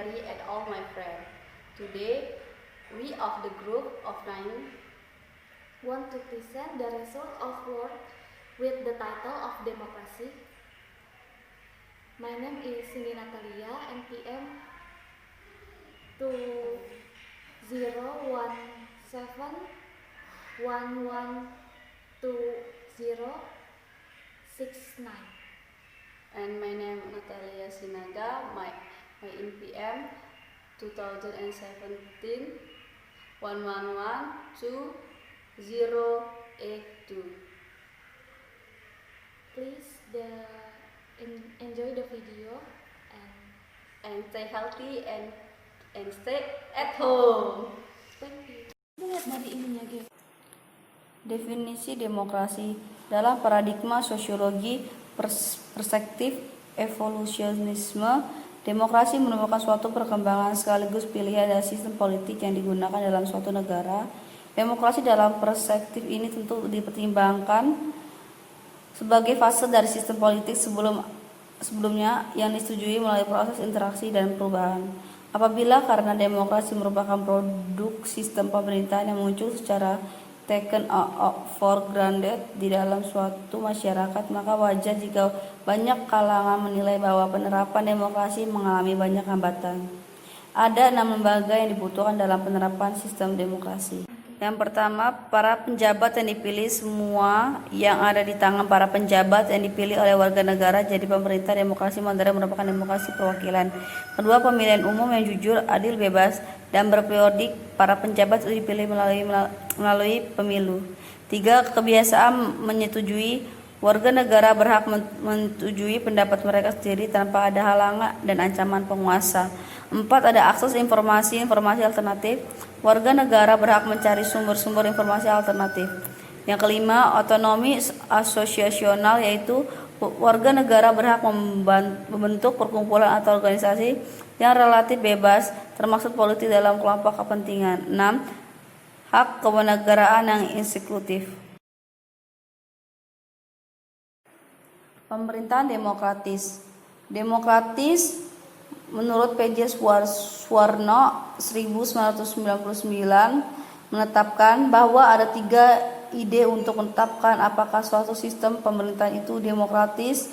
Mary and all my friends. Today, we of the group of 9 want to present the result of work with the title of Democracy. My name is Cindy Natalia, NPM 2017112069. and my name Natalia Sinaga. My NPM 2017 111282. Please enjoy the video And stay healthy and stay at home. thank you. Lihat dari ininya, Ge. Definisi demokrasi dalam paradigma sosiologi perspektif evolusionisme, demokrasi merupakan suatu perkembangan sekaligus pilihan dari sistem politik yang digunakan dalam suatu negara. Demokrasi dalam perspektif ini tentu dipertimbangkan sebagai fase dari sistem politik sebelumnya yang disetujui melalui proses interaksi dan perubahan. Apabila karena demokrasi merupakan produk sistem pemerintahan yang muncul secara taken for granted di dalam suatu masyarakat, maka wajar jika banyak kalangan menilai bahwa penerapan demokrasi mengalami banyak hambatan. Ada 6 lembaga yang dibutuhkan dalam penerapan sistem demokrasi. Yang pertama, para penjabat yang dipilih. Semua yang ada di tangan para penjabat yang dipilih oleh warga negara. Jadi pemerintah demokrasi modern merupakan demokrasi perwakilan. Kedua, pemilihan umum yang jujur, adil, bebas, dan berperiodik. Para penjabat itu dipilih melalui pemilu. 3, kebiasaan menyetujui. Warga negara berhak menyetujui pendapat mereka sendiri tanpa ada halangan dan ancaman penguasa. 4, ada akses informasi alternatif. Warga negara berhak mencari sumber-sumber informasi alternatif. Yang kelima, otonomi asosiasional, yaitu warga negara berhak membentuk perkumpulan atau organisasi yang relatif bebas, termasuk politik dalam kelompok kepentingan. 6, hak kewarganegaraan yang eksekutif. Pemerintahan demokratis. Menurut P.J. Suwarno 1999 menetapkan bahwa ada 3 ide untuk menetapkan apakah suatu sistem pemerintahan itu demokratis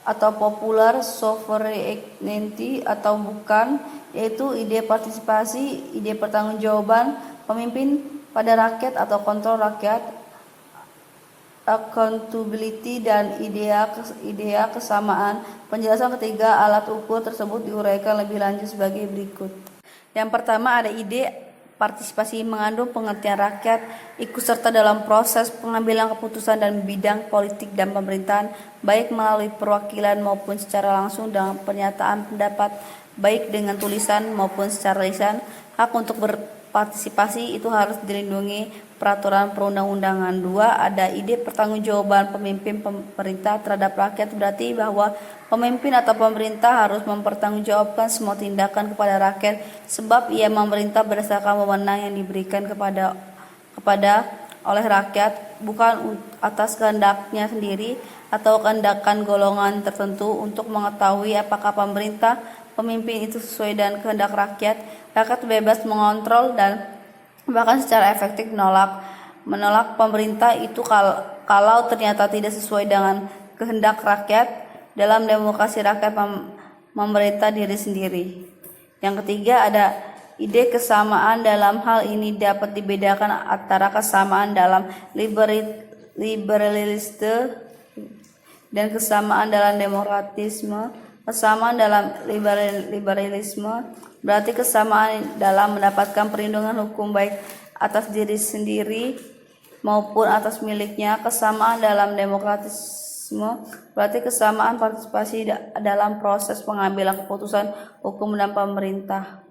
atau popular sovereignty atau bukan, yaitu ide partisipasi, ide pertanggungjawaban pemimpin pada rakyat atau kontrol rakyat, accountability, dan idea kesamaan. Penjelasan ketiga alat ukur tersebut diuraikan lebih lanjut sebagai berikut. Yang pertama, ada ide partisipasi, mengandung pengertian rakyat ikut serta dalam proses pengambilan keputusan dan bidang politik dan pemerintahan, baik melalui perwakilan maupun secara langsung dengan pernyataan pendapat, baik dengan tulisan maupun secara lisan. Hak untuk berpartisipasi itu harus dilindungi peraturan perundang-undangan. 2, ada ide pertanggungjawaban pemimpin pemerintah terhadap rakyat, berarti bahwa pemimpin atau pemerintah harus mempertanggungjawabkan semua tindakan kepada rakyat, sebab ia memerintah berdasarkan wewenang yang diberikan kepada oleh rakyat, bukan atas kehendaknya sendiri atau kehendakan golongan tertentu. Untuk mengetahui apakah pemimpin itu sesuai dengan kehendak rakyat bebas mengontrol dan bahkan secara efektif menolak pemerintah itu kalau ternyata tidak sesuai dengan kehendak rakyat. Dalam demokrasi, rakyat memerintah diri sendiri. Yang ketiga, ada ide kesamaan. Dalam hal ini dapat dibedakan antara kesamaan dalam liberalisme dan kesamaan dalam demokratisme. Kesamaan dalam liberalisme berarti kesamaan dalam mendapatkan perlindungan hukum baik atas diri sendiri maupun atas miliknya. Kesamaan dalam demokratisme berarti kesamaan partisipasi dalam proses pengambilan keputusan hukum dan pemerintah.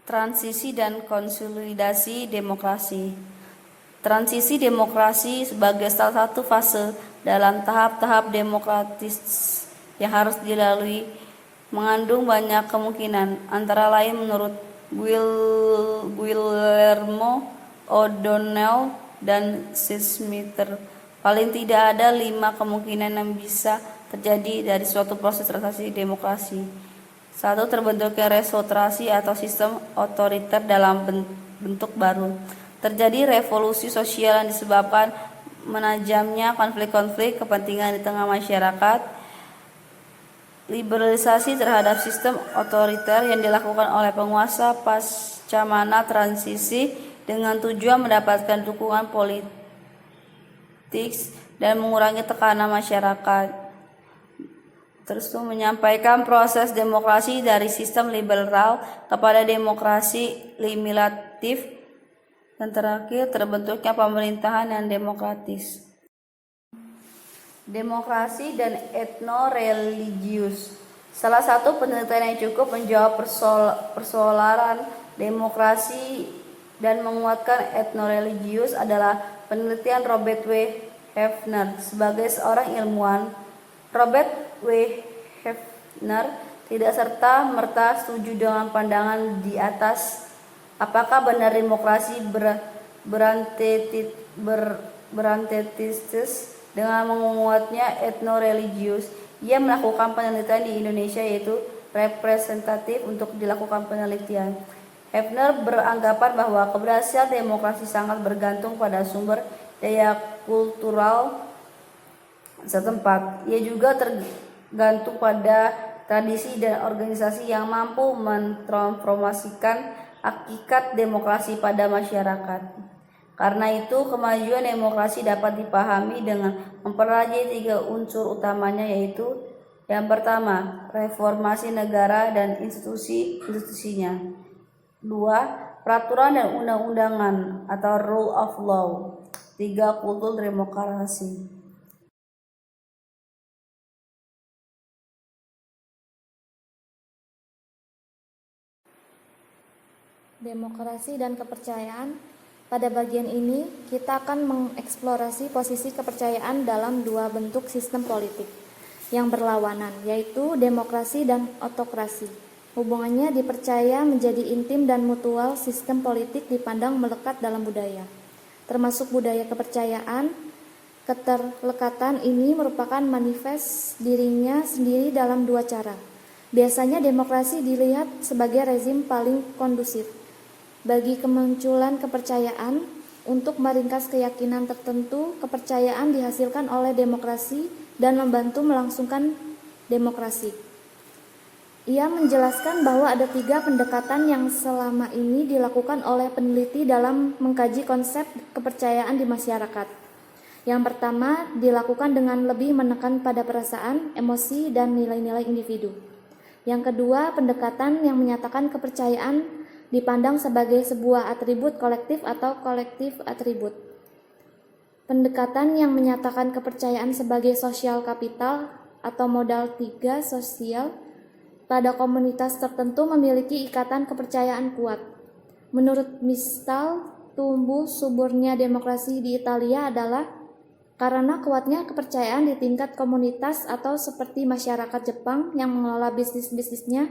Transisi dan konsolidasi demokrasi. Transisi demokrasi sebagai salah satu fase dalam tahap-tahap demokratis yang harus dilalui mengandung banyak kemungkinan, antara lain menurut Guillermo O'Donnell dan Smith Paling tidak ada 5 kemungkinan yang bisa terjadi dari suatu proses transaksi demokrasi. 1. Terbentuknya restorasi atau sistem otoriter dalam bentuk baru. Terjadi revolusi sosial yang disebabkan menajamnya konflik-konflik kepentingan di tengah masyarakat. Liberalisasi terhadap sistem otoriter yang dilakukan oleh penguasa pasca mana transisi dengan tujuan mendapatkan dukungan politik dan mengurangi tekanan masyarakat. Terus menyampaikan proses demokrasi dari sistem liberal kepada demokrasi limitatif, dan terakhir terbentuknya pemerintahan yang demokratis. Demokrasi dan etno-religius. Salah satu penelitian yang cukup menjawab persoalan demokrasi dan menguatkan etno-religius adalah penelitian Robert W. Hefner sebagai seorang ilmuwan. Robert W. Hefner tidak serta-merta setuju dengan pandangan di atas. Apakah benar demokrasi berantetesis dengan menguatnya etno-religius? Ia melakukan penelitian di Indonesia, yaitu representatif untuk dilakukan penelitian. Hefner beranggapan bahwa keberhasilan demokrasi sangat bergantung pada sumber daya kultural setempat. Ia juga tergantung pada tradisi dan organisasi yang mampu mentransformasikan hakikat demokrasi pada masyarakat. Karena itu, kemajuan demokrasi dapat dipahami dengan mempelajari 3 unsur utamanya, yaitu yang pertama, reformasi negara dan institusinya. 2. Peraturan dan undang-undangan atau rule of law. 3. Kultur demokrasi. Demokrasi dan kepercayaan. Pada bagian ini, kita akan mengeksplorasi posisi kepercayaan dalam 2 bentuk sistem politik yang berlawanan, yaitu demokrasi dan otokrasi. Hubungannya dipercaya menjadi intim dan mutual. Sistem politik dipandang melekat dalam budaya, termasuk budaya kepercayaan. Keterlekatan ini merupakan manifest dirinya sendiri dalam 2 cara. Biasanya demokrasi dilihat sebagai rezim paling kondusif bagi kemunculan kepercayaan. Untuk meringkas keyakinan tertentu, kepercayaan dihasilkan oleh demokrasi dan membantu melangsungkan demokrasi. Ia menjelaskan bahwa ada 3 pendekatan yang selama ini dilakukan oleh peneliti dalam mengkaji konsep kepercayaan di masyarakat. Yang pertama, dilakukan dengan lebih menekan pada perasaan, emosi, dan nilai-nilai individu. Yang kedua, pendekatan yang menyatakan kepercayaan dipandang sebagai sebuah atribut kolektif atau kolektif atribut. Pendekatan yang menyatakan kepercayaan sebagai social capital atau modal 3 sosial pada komunitas tertentu memiliki ikatan kepercayaan kuat. Menurut Mistal, tumbuh suburnya demokrasi di Italia adalah karena kuatnya kepercayaan di tingkat komunitas atau seperti masyarakat Jepang yang mengelola bisnisnya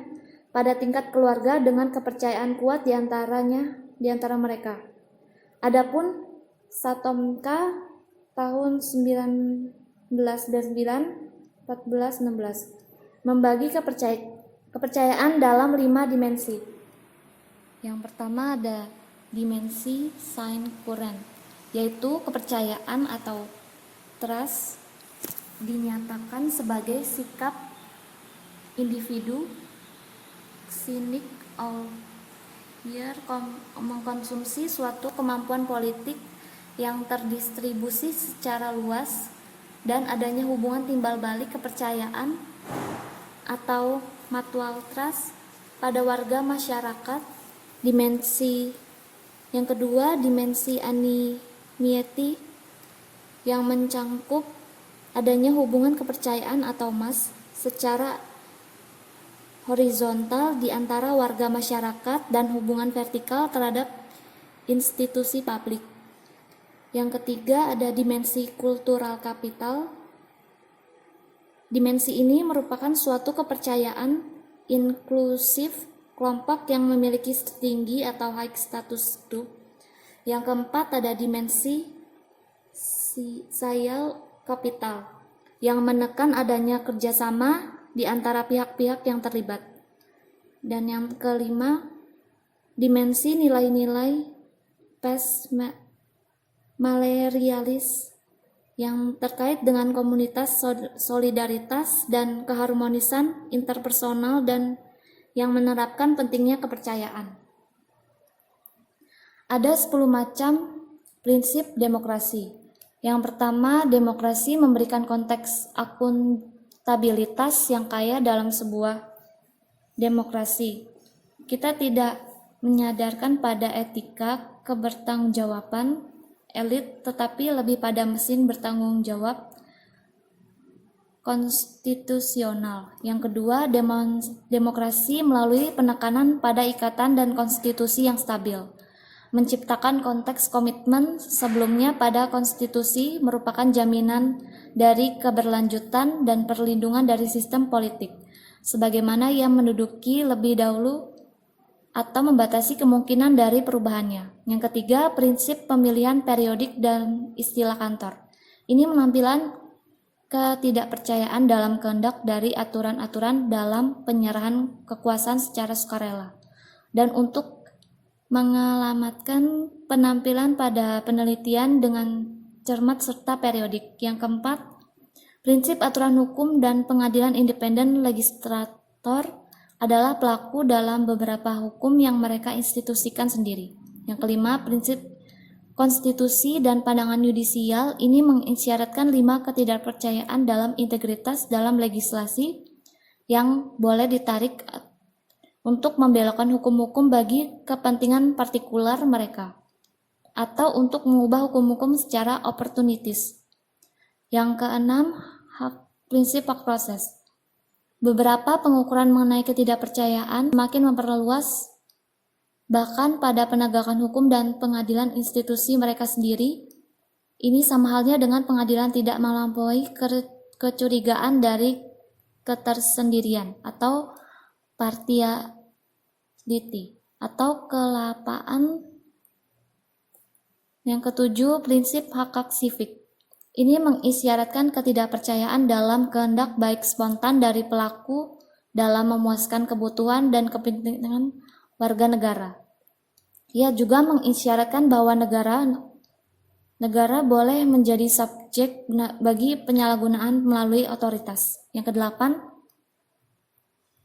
pada tingkat keluarga dengan kepercayaan kuat di antara mereka. Adapun Satomka tahun 1909-1416 membagi kepercayaan dalam 5 dimensi. Yang pertama ada dimensi sign current, yaitu kepercayaan atau trust dinyatakan sebagai sikap individu sinik mengkonsumsi suatu kemampuan politik yang terdistribusi secara luas dan adanya hubungan timbal balik kepercayaan atau mutual trust pada warga masyarakat. Dimensi yang kedua, dimensi anonymity yang mencangkup adanya hubungan kepercayaan atau mass secara horizontal di antara warga masyarakat dan hubungan vertikal terhadap institusi publik. Yang ketiga ada dimensi kultural kapital. Dimensi ini merupakan suatu kepercayaan inklusif kelompok yang memiliki tinggi atau high status group. Yang keempat ada dimensi Social Capital yang menekan adanya kerjasama di antara pihak-pihak yang terlibat. Dan yang kelima, dimensi nilai-nilai pes malerialis yang terkait dengan komunitas, solidaritas, dan keharmonisan interpersonal dan yang menerapkan pentingnya kepercayaan. Ada 10 macam prinsip demokrasi. Yang pertama, demokrasi memberikan konteks akuntabilitas yang kaya dalam sebuah demokrasi. Kita tidak menyadarkan pada etika kebertanggungjawaban elit, tetapi lebih pada mesin bertanggung jawab konstitusional. Yang kedua, demokrasi melalui penekanan pada ikatan dan konstitusi yang stabil. Menciptakan konteks komitmen sebelumnya pada konstitusi merupakan jaminan dari keberlanjutan dan perlindungan dari sistem politik, sebagaimana ia menduduki lebih dahulu atau membatasi kemungkinan dari perubahannya. Yang ketiga, prinsip pemilihan periodik dan istilah kantor. Ini menampilkan ketidakpercayaan dalam kehendak dari aturan-aturan dalam penyerahan kekuasaan secara sukarela, dan untuk mengalamatkan penampilan pada penelitian dengan cermat serta periodik. Yang keempat, prinsip aturan hukum dan pengadilan independen. Legislator adalah pelaku dalam beberapa hukum yang mereka institusikan sendiri. Yang kelima, prinsip konstitusi dan pandangan yudisial. Ini mengisyaratkan 5 ketidakpercayaan dalam integritas dalam legislasi yang boleh ditarik untuk membelokkan hukum-hukum bagi kepentingan partikular mereka, atau untuk mengubah hukum-hukum secara oportunitis. Yang keenam, prinsip hak proses. Beberapa pengukuran mengenai ketidakpercayaan semakin memperluas, bahkan pada penegakan hukum dan pengadilan institusi mereka sendiri. Ini sama halnya dengan pengadilan tidak melampaui kecurigaan dari ketersendirian atau partiality atau kelapaan. Yang ketujuh, prinsip hak sivik. Ini mengisyaratkan ketidakpercayaan dalam kehendak baik spontan dari pelaku dalam memuaskan kebutuhan dan kepentingan warga negara. Ia juga mengisyaratkan bahwa negara boleh menjadi subjek bagi penyalahgunaan melalui otoritas. Yang kedelapan,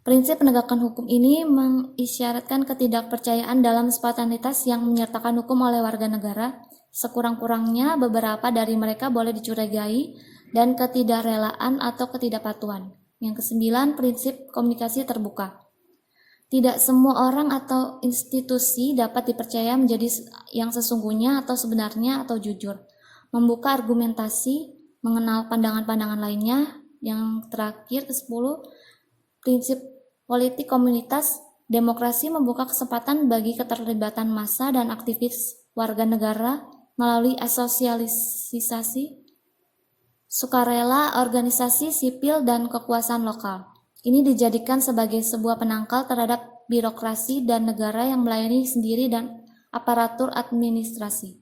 prinsip penegakan hukum ini mengisyaratkan ketidakpercayaan dalam spontanitas yang menyertakan hukum oleh warga negara. Sekurang-kurangnya beberapa dari mereka boleh dicurigai dan ketidakrelaan atau ketidakpatuhan. Yang kesembilan, prinsip komunikasi terbuka. Tidak semua orang atau institusi dapat dipercaya menjadi yang sesungguhnya atau sebenarnya atau jujur. Membuka argumentasi, mengenal pandangan-pandangan lainnya. Yang terakhir, ke-10, prinsip politik komunitas. Demokrasi membuka kesempatan bagi keterlibatan massa dan aktivis warga negara melalui asosialisasi, sukarela, organisasi sipil, dan kekuasaan lokal. Ini dijadikan sebagai sebuah penangkal terhadap birokrasi dan negara yang melayani sendiri dan aparatur administrasi.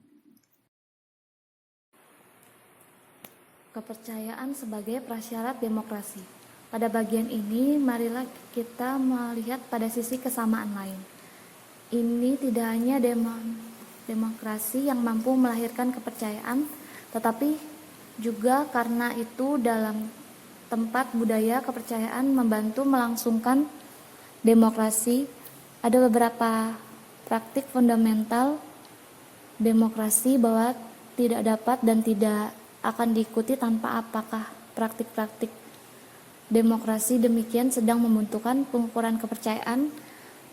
Kepercayaan sebagai prasyarat demokrasi. Pada bagian ini, marilah kita melihat pada sisi kesamaan lain. Ini tidak hanya demokrasi yang mampu melahirkan kepercayaan, tetapi juga karena itu dalam tempat budaya kepercayaan membantu melangsungkan demokrasi. Ada beberapa praktik fundamental demokrasi bahwa tidak dapat dan tidak akan diikuti tanpa apakah praktik-praktik demokrasi demikian sedang membutuhkan pengukuran kepercayaan.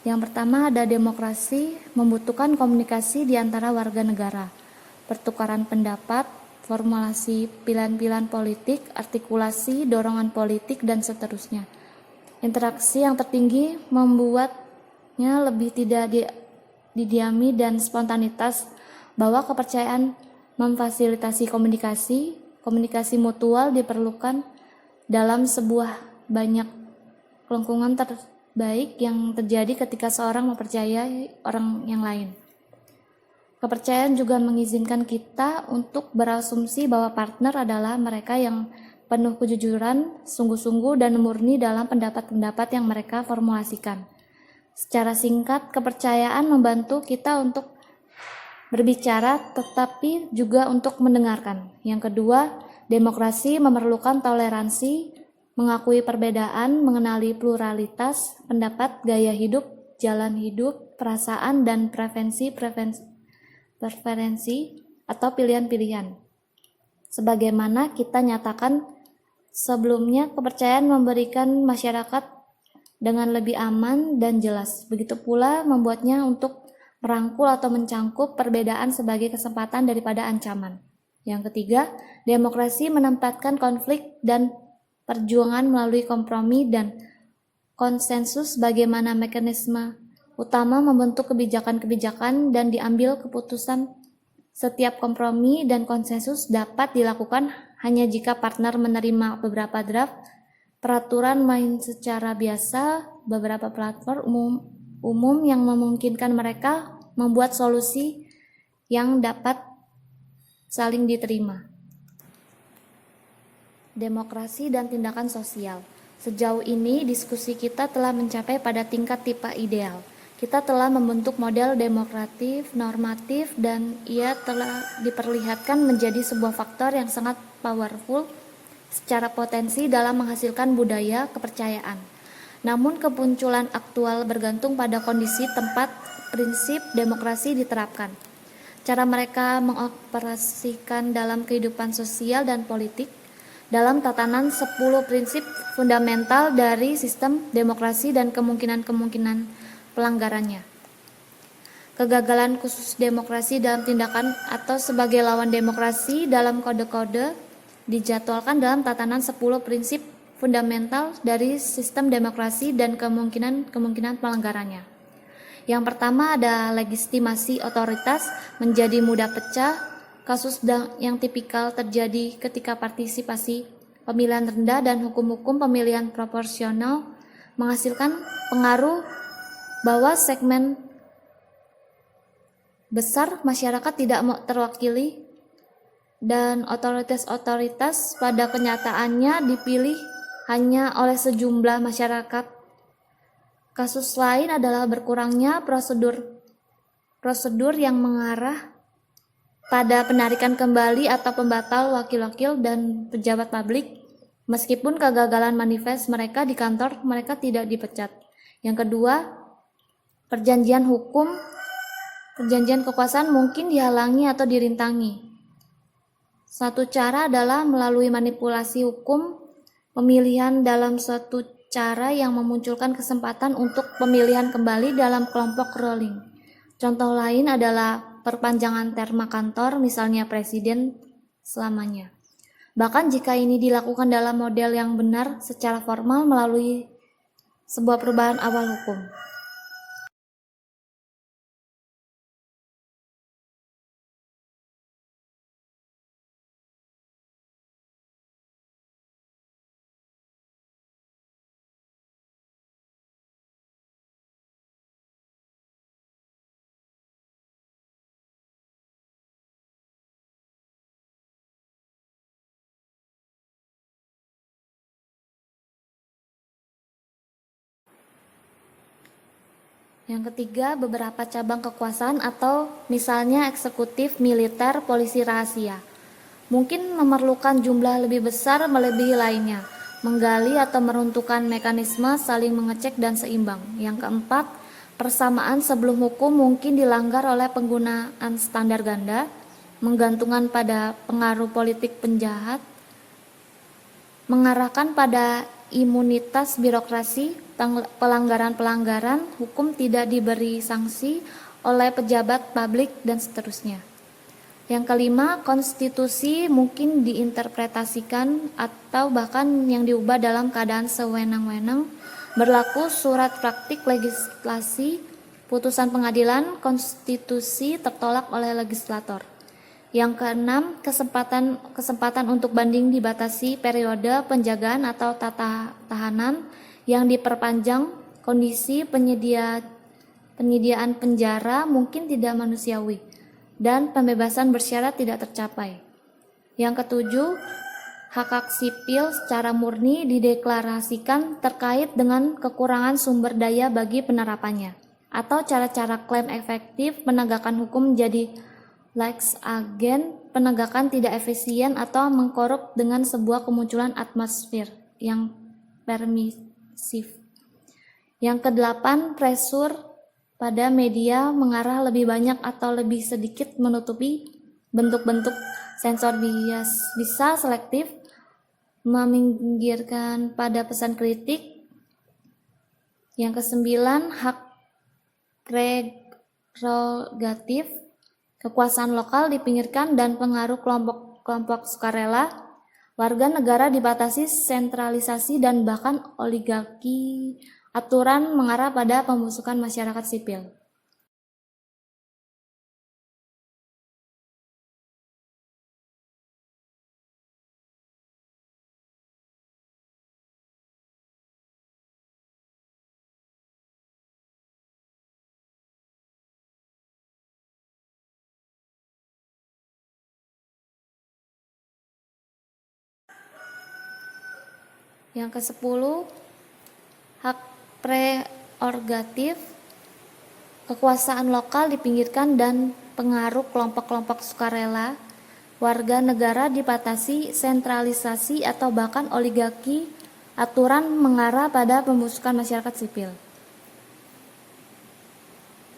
Yang pertama, ada demokrasi membutuhkan komunikasi di antara warga negara, pertukaran pendapat, formulasi pilihan-pilihan politik, artikulasi, dorongan politik, dan seterusnya. Interaksi yang tertinggi membuatnya lebih tidak didiami dan spontanitas, bahwa kepercayaan memfasilitasi komunikasi mutual diperlukan dalam sebuah banyak lingkungan terbaik yang terjadi ketika seorang mempercayai orang yang lain. Kepercayaan juga mengizinkan kita untuk berasumsi bahwa partner adalah mereka yang penuh kejujuran, sungguh-sungguh, dan murni dalam pendapat-pendapat yang mereka formulasikan. Secara singkat, kepercayaan membantu kita untuk berbicara tetapi juga untuk mendengarkan. Yang kedua, demokrasi memerlukan toleransi, mengakui perbedaan, mengenali pluralitas pendapat, gaya hidup, jalan hidup, perasaan, dan preferensi atau pilihan-pilihan. Sebagaimana kita nyatakan sebelumnya, kepercayaan memberikan masyarakat dengan lebih aman dan jelas. Begitu pula membuatnya untuk merangkul atau mencangkup perbedaan sebagai kesempatan daripada ancaman. Yang ketiga, demokrasi menempatkan konflik dan perjuangan melalui kompromi dan konsensus bagaimana mekanisme utama membentuk kebijakan-kebijakan dan diambil keputusan. Setiap kompromi dan konsensus dapat dilakukan hanya jika partner menerima beberapa draft peraturan main secara biasa, beberapa platform umum yang memungkinkan mereka membuat solusi yang dapat saling diterima. Demokrasi dan tindakan sosial. Sejauh ini diskusi kita telah mencapai pada tingkat tipe ideal. Kita telah membentuk model demokratif, normatif, dan ia telah diperlihatkan menjadi sebuah faktor yang sangat powerful secara potensi dalam menghasilkan budaya kepercayaan. Namun kemunculan aktual bergantung pada kondisi tempat prinsip demokrasi diterapkan. Cara mereka mengoperasikan dalam kehidupan sosial dan politik dalam tatanan 10 prinsip fundamental dari sistem demokrasi dan kemungkinan-kemungkinan pelanggarannya. Kegagalan khusus demokrasi dalam tindakan atau sebagai lawan demokrasi dalam kode-kode dijadwalkan dalam tatanan 10 prinsip fundamental dari sistem demokrasi dan kemungkinan-kemungkinan pelanggarannya. Yang pertama ada legitimasi otoritas menjadi mudah pecah. Kasus yang tipikal terjadi ketika partisipasi pemilihan rendah dan hukum-hukum pemilihan proporsional menghasilkan pengaruh bahwa segmen besar masyarakat tidak terwakili dan otoritas-otoritas pada kenyataannya dipilih hanya oleh sejumlah masyarakat. Kasus lain adalah berkurangnya prosedur yang mengarah pada penarikan kembali atau pembatal wakil-wakil dan pejabat publik. Meskipun kegagalan manifest mereka di kantor, mereka tidak dipecat. Yang kedua, perjanjian kekuasaan mungkin dihalangi atau dirintangi. Satu cara adalah melalui manipulasi hukum pemilihan dalam suatu cara yang memunculkan kesempatan untuk pemilihan kembali dalam kelompok rolling. Contoh lain adalah perpanjangan terma kantor, misalnya presiden selamanya. Bahkan jika ini dilakukan dalam model yang benar secara formal melalui sebuah perubahan awal hukum. Yang ketiga, beberapa cabang kekuasaan atau misalnya eksekutif, militer, polisi rahasia mungkin memerlukan jumlah lebih besar melebihi lainnya, menggali atau meruntuhkan mekanisme saling mengecek dan seimbang. Yang keempat, persamaan sebelum hukum mungkin dilanggar oleh penggunaan standar ganda, menggantungkan pada pengaruh politik penjahat, mengarahkan pada imunitas birokrasi, pelanggaran-pelanggaran hukum tidak diberi sanksi oleh pejabat publik, dan seterusnya. Yang kelima, konstitusi mungkin diinterpretasikan atau bahkan yang diubah dalam keadaan sewenang-wenang. Berlaku surat praktik legislasi, putusan pengadilan konstitusi tertolak oleh legislator. Yang keenam, kesempatan untuk banding dibatasi, periode penjagaan atau tahanan yang diperpanjang, kondisi penyediaan penjara mungkin tidak manusiawi. dan pembebasan bersyarat tidak tercapai. Yang ketujuh, hak-hak sipil secara murni dideklarasikan terkait dengan kekurangan sumber daya bagi penerapannya, atau cara-cara klaim efektif penegakan hukum menjadi lax agen, penegakan tidak efisien atau mengkorup dengan sebuah kemunculan atmosfer yang permisif. Yang kedelapan, pressure pada media mengarah lebih banyak atau lebih sedikit menutupi bentuk-bentuk sensor bias, bisa selektif, meminggirkan pada pesan kritik. Yang kesembilan, hak prerogatif, kekuasaan lokal dipinggirkan dan pengaruh kelompok sukarela. Warga negara dibatasi, sentralisasi dan bahkan oligarki. Aturan mengarah pada pembusukan masyarakat sipil. Yang ke-10, hak prerogatif, kekuasaan lokal dipinggirkan dan pengaruh kelompok-kelompok sukarela. Warga negara dibatasi, sentralisasi atau bahkan oligarki. Aturan mengarah pada pembusukan masyarakat sipil.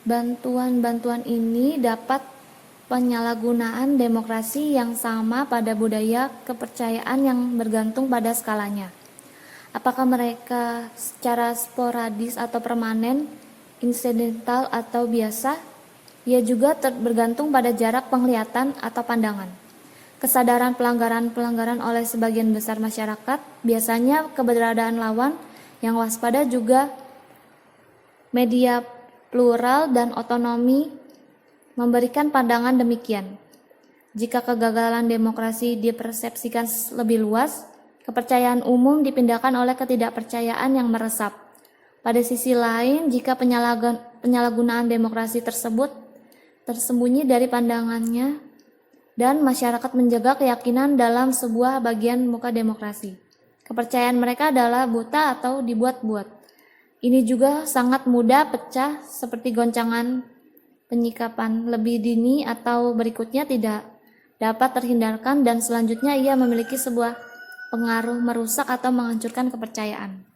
Bantuan-bantuan ini dapat penyalahgunaan demokrasi yang sama pada budaya kepercayaan yang bergantung pada skalanya. Apakah mereka secara sporadis atau permanen, insidental atau biasa? Ia juga bergantung pada jarak penglihatan atau pandangan. Kesadaran pelanggaran-pelanggaran oleh sebagian besar masyarakat, biasanya keberadaan lawan yang waspada, juga media plural dan otonomi memberikan pandangan demikian. Jika kegagalan demokrasi dipersepsikan lebih luas, kepercayaan umum dipindahkan oleh ketidakpercayaan yang meresap. Pada sisi lain, jika penyalahgunaan demokrasi tersebut tersembunyi dari pandangannya dan masyarakat menjaga keyakinan dalam sebuah bagian muka demokrasi, kepercayaan mereka adalah buta atau dibuat-buat. Ini juga sangat mudah pecah seperti goncangan penyikapan lebih dini atau berikutnya tidak dapat terhindarkan dan selanjutnya ia memiliki sebuah pengaruh merusak atau menghancurkan kepercayaan.